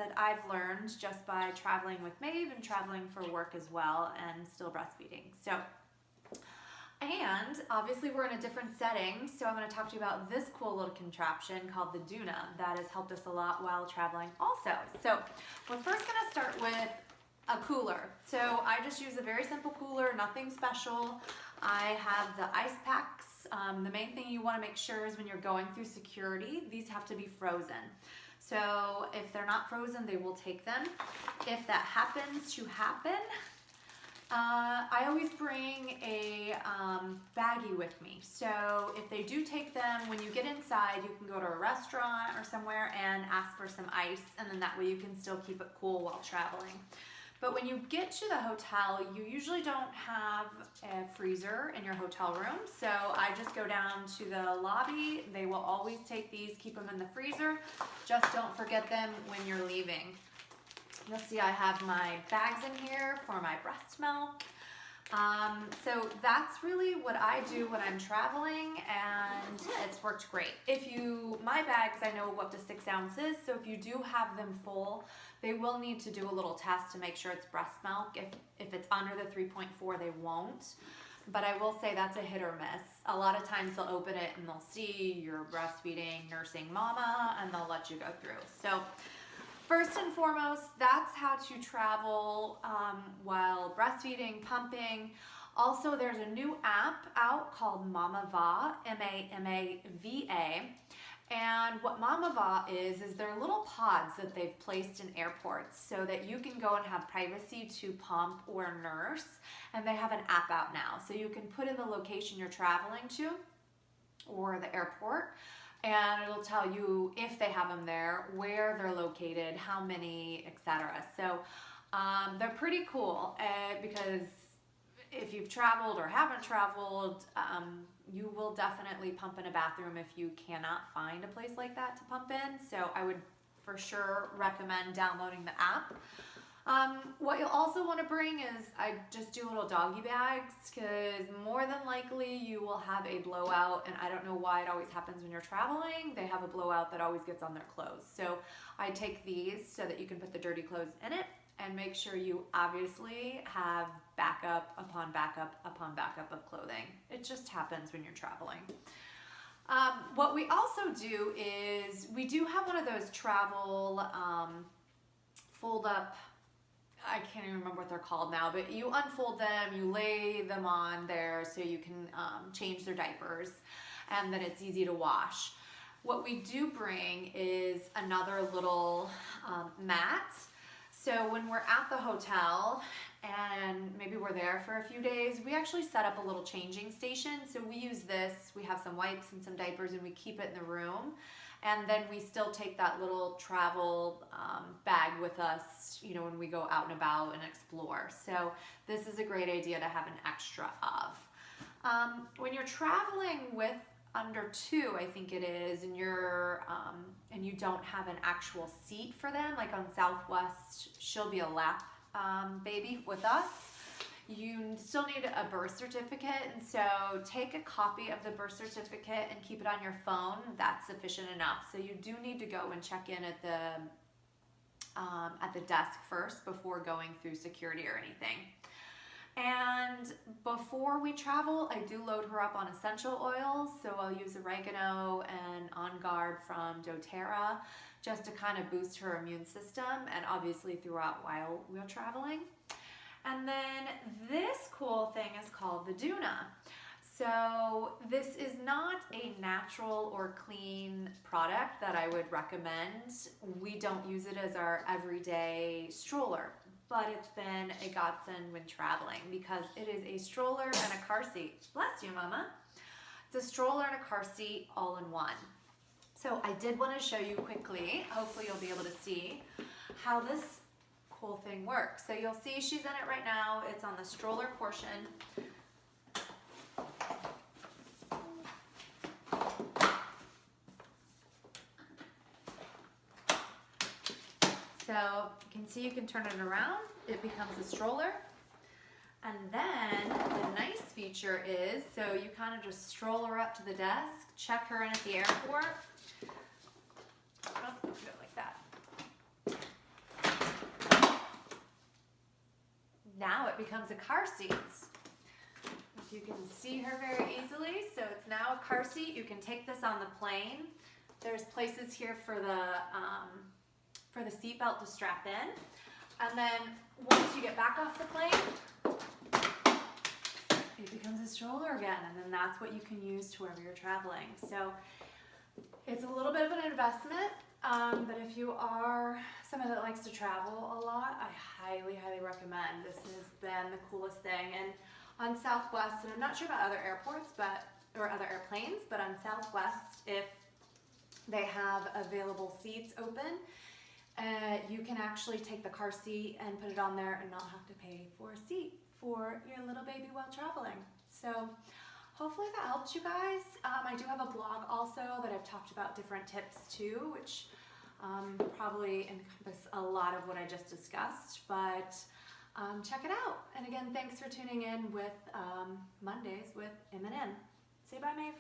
that I've learned just by traveling with Maeve and traveling for work as well and still breastfeeding. So, and obviously we're in a different setting, so I'm going to talk to you about this cool little contraption called the Doona that has helped us a lot while traveling also. So we're first going to start with a cooler. So I just use a very simple cooler, nothing special. I have the ice packs. The main thing you want to make sure is when you're going through security, these have to be frozen. So if they're not frozen, they will take them. If that happens to happen, I always bring a baggie with me. So if they do take them, when you get inside, you can go to a restaurant or somewhere and ask for some ice, and then that way you can still keep it cool while traveling. But when you get to the hotel, you usually don't have a freezer in your hotel room. So I just go down to the lobby. They will always take these, keep them in the freezer. Just don't forget them when you're leaving. You'll see I have my bags in here for my breast milk. So that's really what I do when I'm traveling, and it's worked great. My bags I know go up to 6 ounces, so if you do have them full, they will need to do a little test to make sure it's breast milk. If it's under the 3.4, they won't. But I will say that's a hit or miss. A lot of times they'll open it and they'll see you're breastfeeding, nursing mama, and they'll let you go through. So first and foremost, that's how to travel while breastfeeding, pumping. Also, there's a new app out called Mamaba, M-A-M-A-V-A. And what Mamaba is they're little pods that they've placed in airports so that you can go and have privacy to pump or nurse. And they have an app out now. So you can put in the location you're traveling to or the airport, and it'll tell you if they have them there, where they're located, how many, etc. So they're pretty cool because if you've traveled or haven't traveled, you will definitely pump in a bathroom if you cannot find a place like that to pump in. So I would for sure recommend downloading the app. What you'll also want to bring is, I just do little doggy bags, because more than likely you will have a blowout, and I don't know why it always happens when you're traveling. They have a blowout that always gets on their clothes. So I take these so that you can put the dirty clothes in it, and make sure you obviously have backup upon backup upon backup of clothing. It just happens when you're traveling. What we also do is we do have one of those travel fold up, I can't even remember what they're called now, but you unfold them, you lay them on there so you can change their diapers, and then it's easy to wash. What we do bring is another little mat. So when we're at the hotel and maybe we're there for a few days, we actually set up a little changing station. So we use this, we have some wipes and some diapers, and we keep it in the room. And then we still take that little travel bag with us, you know, when we go out and about and explore. So this is a great idea to have an extra of. When you're traveling with under 2, I think it is, and you don't have an actual seat for them, like on Southwest, she'll be a lap baby with us. You still need a birth certificate, and so take a copy of the birth certificate and keep it on your phone. That's sufficient enough. So you do need to go and check in at the desk first before going through security or anything. And before we travel, I do load her up on essential oils. So I'll use oregano and On Guard from doTERRA just to kind of boost her immune system, and obviously throughout while we're traveling. And then this cool thing is called the Doona. So this is not a natural or clean product that I would recommend. We don't use it as our everyday stroller, but it's been a godsend when traveling because it is a stroller and a car seat. Bless you, Mama. It's a stroller and a car seat all in one. So I did want to show you quickly, hopefully you'll be able to see how this cool thing works. So you'll see she's in it right now. It's on the stroller portion. So you can see you can turn it around. It becomes a stroller. And then the nice feature is, so you kind of just stroll her up to the desk, check her in at the airport. Oh, don't do it like that. becomes a car seat. If you can see her very easily, so it's now a car seat. You can take this on the plane. There's places here for the seat belt to strap in. And then once you get back off the plane, it becomes a stroller again, and then that's what you can use to wherever you're traveling. So it's a little bit of an investment, but if you are someone that likes to travel a lot, I highly, highly recommend. This has been the coolest thing. And on Southwest, and I'm not sure about other airports, or other airplanes, but on Southwest, if they have available seats open, you can actually take the car seat and put it on there and not have to pay for a seat for your little baby while traveling. So hopefully that helps you guys. I do have a blog also that I've talked about different tips too, which probably encompass a lot of what I just discussed, but check it out. And again, thanks for tuning in with Mondays with M&M. Say bye, Maeve.